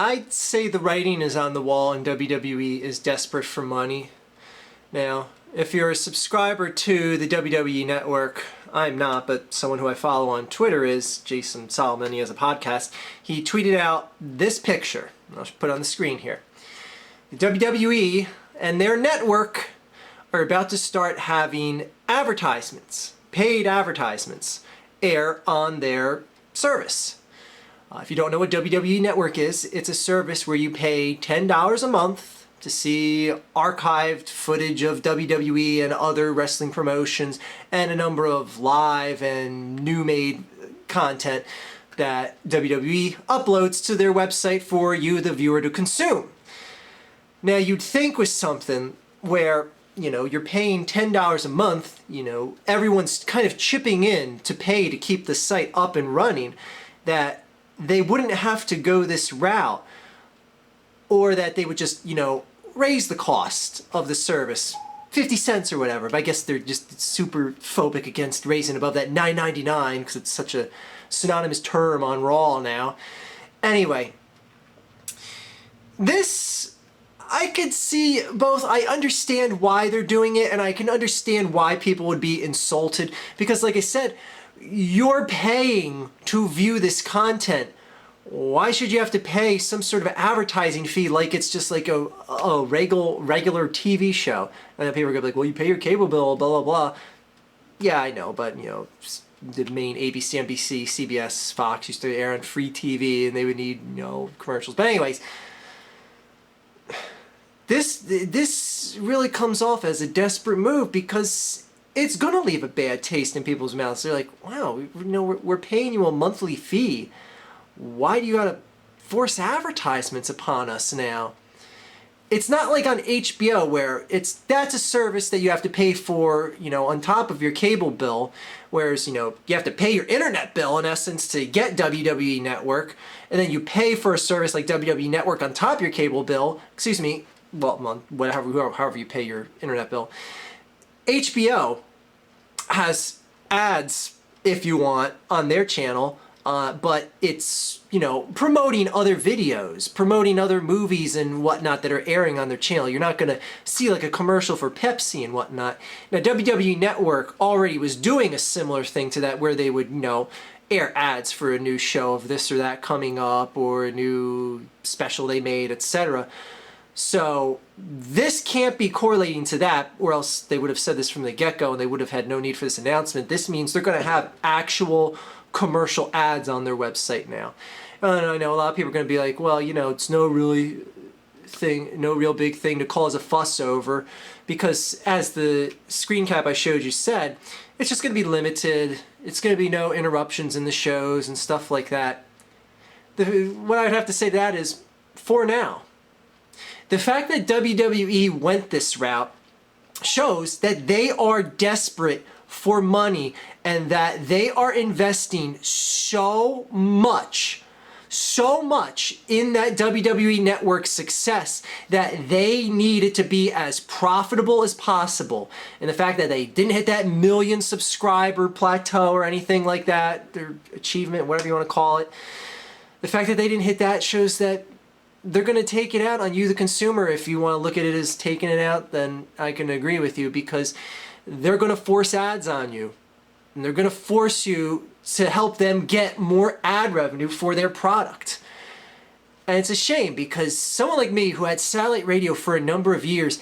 I'd say the writing is on the wall and WWE is desperate for money. Now, if you're a subscriber to the WWE Network, I'm not, but someone who I follow on Twitter is, Jason Solomon. He has a podcast. He tweeted out this picture. I'll put it on the screen here. The WWE and their network are about to start having advertisements, paid advertisements, air on their service. If you don't know what WWE Network is, it's a service where you pay $10 a month to see archived footage of WWE and other wrestling promotions and a number of live and new-made content that WWE uploads to their website for you, the viewer, to consume. Now, you'd think with something where, you're paying $10 a month, everyone's kind of chipping in to pay to keep the site up and running, that they wouldn't have to go this route, or that they would just, raise the cost of the service 50 cents or whatever. But I guess they're just super phobic against raising above that $9.99 because it's such a synonymous term on Raw now. Anyway, this, I could see both. I understand why they're doing it, and I can understand why people would be insulted, because like I said, you're paying to view this content. Why should you have to pay some sort of advertising fee like it's just like a regular TV show? And then people are going to be like, well, you pay your cable bill, blah, blah, blah. Yeah, I know, but, the main ABC, NBC, CBS, Fox used to air on free TV, and they would need, commercials. But anyways, this really comes off as a desperate move, because it's going to leave a bad taste in people's mouths. They're like, wow, we're paying you a monthly fee. Why do you got to force advertisements upon us now? It's not like on HBO where that's a service that you have to pay for, on top of your cable bill. Whereas, you have to pay your internet bill, in essence, to get WWE Network. And then you pay for a service like WWE Network on top of your cable bill. Excuse me. Well, however you pay your internet bill. HBO has ads, if you want, on their channel, but it's, promoting other videos, promoting other movies and whatnot that are airing on their channel. You're not going to see like a commercial for Pepsi and whatnot. Now, WWE Network already was doing a similar thing to that, where they would, air ads for a new show of this or that coming up, or a new special they made, etc. So this can't be correlating to that, or else they would have said this from the get-go and they would have had no need for this announcement. This means they're going to have actual ads on their website now. And I know a lot of people are going to be like, well, it's no real big thing to cause a fuss over, because as the screen cap I showed you said, it's just going to be limited. It's going to be no interruptions in the shows and stuff like that. What I'd have to say to that is, for now, the fact that WWE went this route shows that they are desperate for money, and that they are investing so much in that WWE Network success that they need it to be as profitable as possible. And the fact that they didn't hit that 1 million subscriber plateau or anything like that, their achievement, whatever you want to call it, the fact that they didn't hit that shows that they're going to take it out on you, the consumer. If you want to look at it as taking it out, then I can agree with you, because they're going to force ads on you. And they're going to force you to help them get more ad revenue for their product. And it's a shame, because someone like me who had satellite radio for a number of years,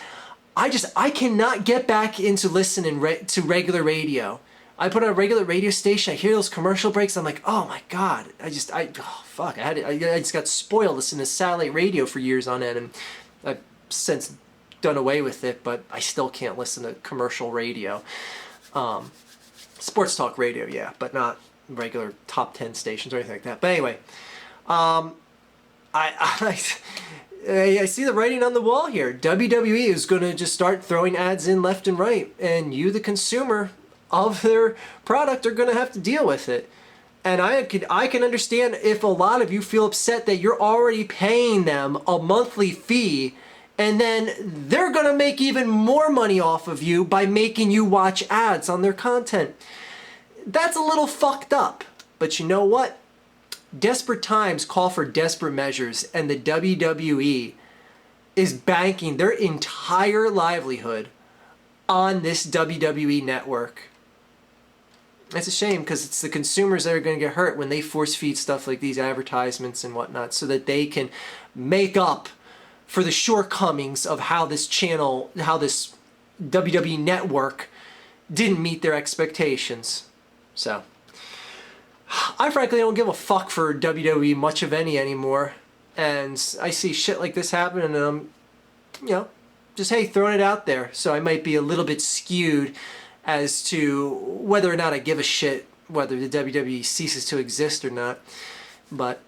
I cannot get back into listening to regular radio. I put on a regular radio station, I hear those commercial breaks, I'm like, oh my God, I just got spoiled listening to satellite radio for years on end, and I've since done away with it, but I still can't listen to commercial radio. Sports talk radio, yeah, but not regular top 10 stations or anything like that. But anyway, I see the writing on the wall here. WWE is going to just start throwing ads in left and right, and you, the consumer of their product, are going to have to deal with it. And I can understand if a lot of you feel upset that you're already paying them a monthly fee, and then they're going to make even more money off of you by making you watch ads on their content. That's a little fucked up. But you know what? Desperate times call for desperate measures, and the WWE is banking their entire livelihood on this WWE network. It's a shame because it's the consumers that are going to get hurt when they force feed stuff like these advertisements and whatnot so that they can make up for the shortcomings of how this channel, how this WWE network didn't meet their expectations. So, I frankly don't give a fuck for WWE much of any anymore. And I see shit like this happen and I'm, just, hey, throwing it out there. So I might be a little bit skewed as to whether or not I give a shit whether the WWE ceases to exist or not. But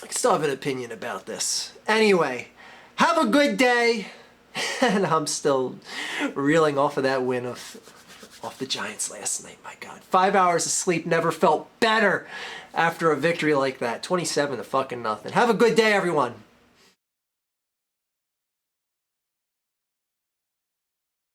I still have an opinion about this. Anyway, have a good day. And I'm still reeling off of that win off the Giants last night. My God. 5 hours of sleep never felt better after a victory like that. 27 to fucking nothing. Have a good day, everyone.